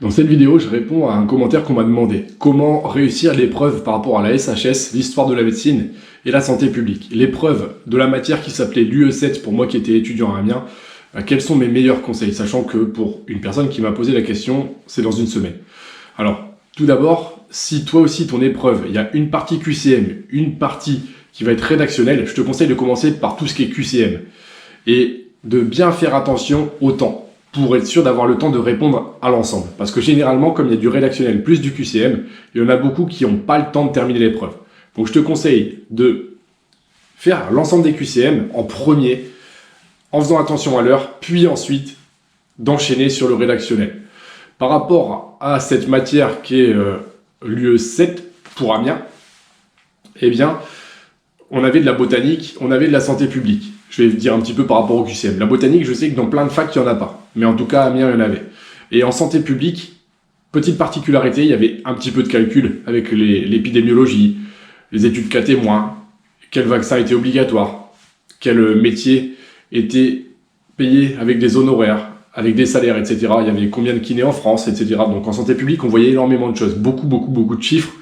Dans cette vidéo, je réponds à un commentaire qu'on m'a demandé. Comment réussir l'épreuve par rapport à la SHS, l'histoire de la médecine et la santé publique. L'épreuve de la matière qui s'appelait l'UE7 pour moi qui étais étudiant à Amiens. Quels sont mes meilleurs conseils, sachant que pour une personne qui m'a posé la question, c'est dans une semaine. Alors, tout d'abord, si toi aussi ton épreuve, il y a une partie QCM, une partie qui va être rédactionnelle, je te conseille de commencer par tout ce qui est QCM. Et de bien faire attention au temps, pour être sûr d'avoir le temps de répondre à l'ensemble. Parce que généralement, comme il y a du rédactionnel plus du QCM, il y en a beaucoup qui n'ont pas le temps de terminer l'épreuve. Donc je te conseille de faire l'ensemble des QCM en premier, en faisant attention à l'heure, puis ensuite d'enchaîner sur le rédactionnel. Par rapport à cette matière qui est l'UE7 pour Amiens, eh bien, on avait de la botanique, on avait de la santé publique. Je vais dire un petit peu par rapport au QCM. La botanique, je sais que dans plein de facs, il n'y en a pas. Mais en tout cas, à Amiens, il y en avait. Et en santé publique, petite particularité, il y avait un petit peu de calcul avec l'épidémiologie, les études cas témoins, quel vaccin était obligatoire, quel métier était payé avec des honoraires, avec des salaires, etc. Il y avait combien de kinés en France, etc. Donc en santé publique, on voyait énormément de choses, beaucoup de chiffres,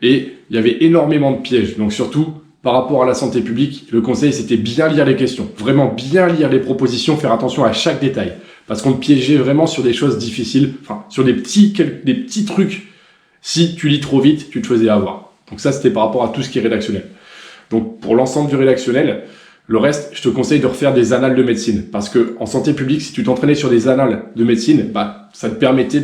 et il y avait énormément de pièges. Donc surtout, par rapport à la santé publique, le conseil, c'était bien lire les questions, vraiment bien lire les propositions, faire attention à chaque détail, parce qu'on te piégeait vraiment sur des choses difficiles, enfin, sur des petits trucs. Si tu lis trop vite, tu te faisais avoir. Donc ça, c'était par rapport à tout ce qui est rédactionnel. Donc pour l'ensemble du rédactionnel, le reste, je te conseille de refaire des annales de médecine, parce que en santé publique, si tu t'entraînais sur des annales de médecine, ça te permettait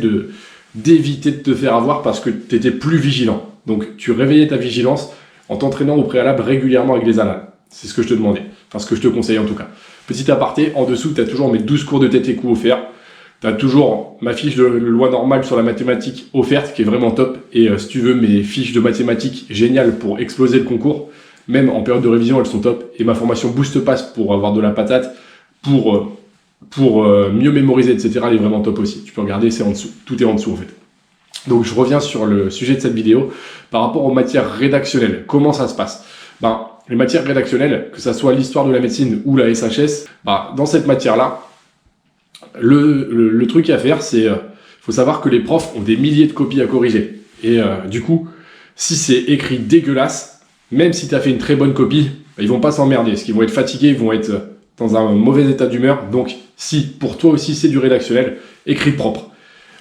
d'éviter de te faire avoir parce que tu étais plus vigilant. Donc tu réveillais ta vigilance en t'entraînant au préalable régulièrement avec les annales. C'est ce que je te demandais. Enfin, ce que je te conseille en tout cas. Petit aparté, en dessous, tu as toujours mes 12 cours de tête et coup offerts. Tu as toujours ma fiche de loi normale sur la mathématique offerte, qui est vraiment top. Et si tu veux, mes fiches de mathématiques géniales pour exploser le concours, même en période de révision, elles sont top. Et ma formation Boost Pass pour avoir de la patate, pour mieux mémoriser, etc., elle est vraiment top aussi. Tu peux regarder, c'est en dessous. Tout est en dessous en fait. Donc je reviens sur le sujet de cette vidéo par rapport aux matières rédactionnelles. Comment ça se passe? Les matières rédactionnelles, que ce soit l'histoire de la médecine ou la SHS, dans cette matière-là, le truc à faire, c'est faut savoir que les profs ont des milliers de copies à corriger. Et du coup, si c'est écrit dégueulasse, même si tu as fait une très bonne copie, ils vont pas s'emmerder, parce qu'ils vont être fatigués, ils vont être dans un mauvais état d'humeur. Donc si pour toi aussi c'est du rédactionnel, écris propre.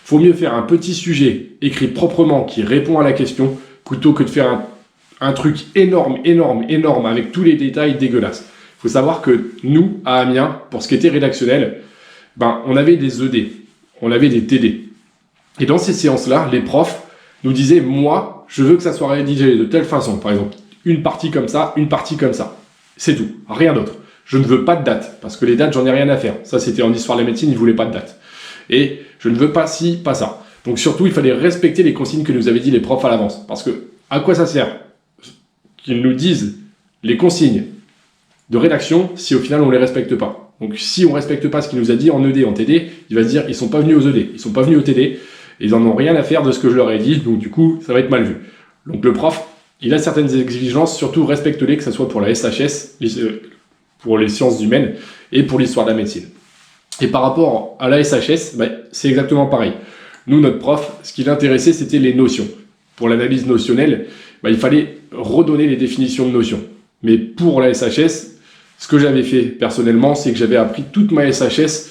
Faut mieux faire un petit sujet écrit proprement qui répond à la question plutôt que de faire un truc énorme avec tous les détails dégueulasses. Il faut savoir que nous, à Amiens, pour ce qui était rédactionnel, on avait des ED, on avait des TD. Et dans ces séances-là, les profs nous disaient, moi, je veux que ça soit rédigé de telle façon. Par exemple, une partie comme ça, une partie comme ça. C'est tout, rien d'autre. Je ne veux pas de date, parce que les dates, j'en ai rien à faire. Ça, c'était en histoire de la médecine, ils ne voulaient pas de date. Et je ne veux pas ci, pas ça. Donc surtout, il fallait respecter les consignes que nous avaient dit les profs à l'avance. Parce que, à quoi ça sert qu'ils nous disent les consignes de rédaction si au final on ne les respecte pas? Donc si on ne respecte pas ce qu'il nous a dit en ED, en TD, il va se dire ils ne sont pas venus aux ED, ils ne sont pas venus au TD, et ils n'en ont rien à faire de ce que je leur ai dit, donc du coup, ça va être mal vu. Donc le prof, il a certaines exigences, surtout respecte-les, que ce soit pour la SHS, pour les sciences humaines, et pour l'histoire de la médecine. Et par rapport à la SHS, c'est exactement pareil. Nous, notre prof, ce qui l'intéressait, c'était les notions. Pour l'analyse notionnelle, il fallait redonner les définitions de notions. Mais pour la SHS, ce que j'avais fait personnellement, c'est que j'avais appris toute ma SHS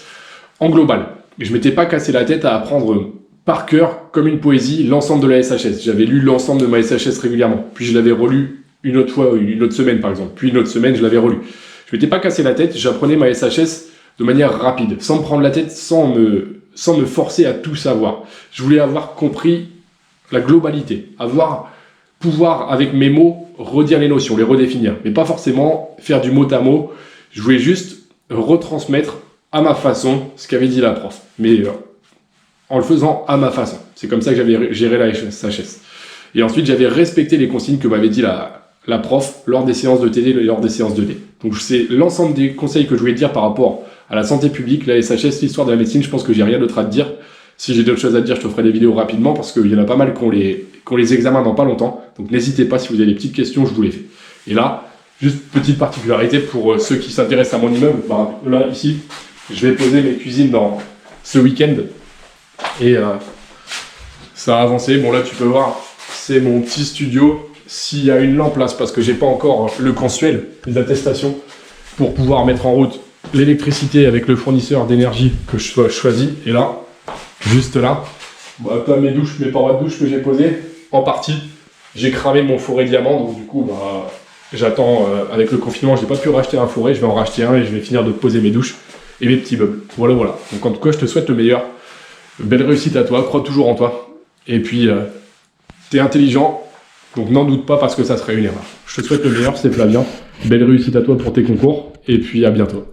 en global. Et je ne m'étais pas cassé la tête à apprendre par cœur, comme une poésie, l'ensemble de la SHS. J'avais lu l'ensemble de ma SHS régulièrement. Puis je l'avais relu une autre fois, une autre semaine par exemple. Puis une autre semaine, je l'avais relu. Je ne m'étais pas cassé la tête, j'apprenais ma SHS de manière rapide, sans me prendre la tête, sans me forcer à tout savoir. Je voulais avoir compris la globalité, pouvoir, avec mes mots, redire les notions, les redéfinir, mais pas forcément faire du mot à mot. Je voulais juste retransmettre à ma façon ce qu'avait dit la prof, mais en le faisant à ma façon. C'est comme ça que j'avais géré la SHS. Et ensuite, j'avais respecté les consignes que m'avait dit la prof lors des séances de TD et lors des séances de D. Donc c'est l'ensemble des conseils que je voulais dire par rapport à la santé publique, la SHS, l'histoire de la médecine. Je pense que j'ai rien d'autre à te dire. Si j'ai d'autres choses à te dire, je te ferai des vidéos rapidement parce qu'il y en a pas mal qu'on les examine dans pas longtemps. Donc n'hésitez pas, si vous avez des petites questions, je vous les fais. Et là, juste petite particularité pour ceux qui s'intéressent à mon immeuble. Là, ici, je vais poser mes cuisines dans ce week-end. Et Ça a avancé. Bon là tu peux voir, c'est mon petit studio. S'il y a une lampe là, c'est parce que j'ai pas encore le consuel, les attestations, pour pouvoir mettre en route l'électricité avec le fournisseur d'énergie que je choisis. Et là, juste là, bah, pas mes douches, mes parois de douche que j'ai posées, en partie. J'ai cramé mon fourré diamant, donc du coup, bah, j'attends, avec le confinement, j'ai pas pu racheter un fourré, je vais en racheter un et je vais finir de poser mes douches et mes petits meubles. Voilà, voilà. Donc en tout cas, je te souhaite le meilleur. Belle réussite à toi, crois toujours en toi. Et puis, t'es intelligent, donc n'en doute pas parce que ça serait une erreur. Je te souhaite le meilleur, c'est Flavien. Belle réussite à toi pour tes concours, et puis à bientôt.